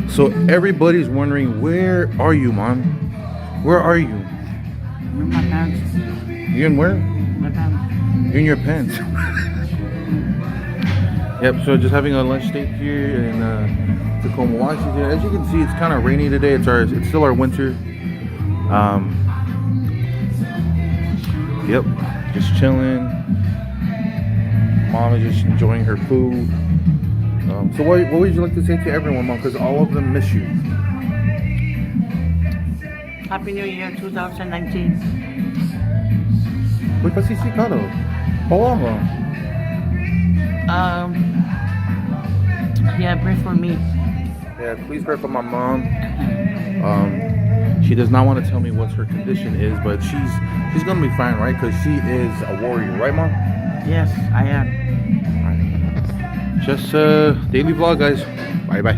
So everybody's wondering, where are you, Mom? Where are you? With my pants. You in where? My pants. You're in your pants. Yep, so just having a lunch date here in Tacoma, Washington. As you can see, it's kind of rainy today. It's still our winter. Yep, just chilling. Mom is just enjoying her food. So what would you like to say to everyone, Mom? Because all of them miss you. Happy New Year 2019. Uy, kasi si Karo. Pawa mo. Yeah, pray for me. Yeah, please pray for my mom. She does not want to tell me what her condition is, but she's gonna be fine, right? Because she is a warrior, right, Mom? Yes, I am. Just daily vlog, guys. Bye bye.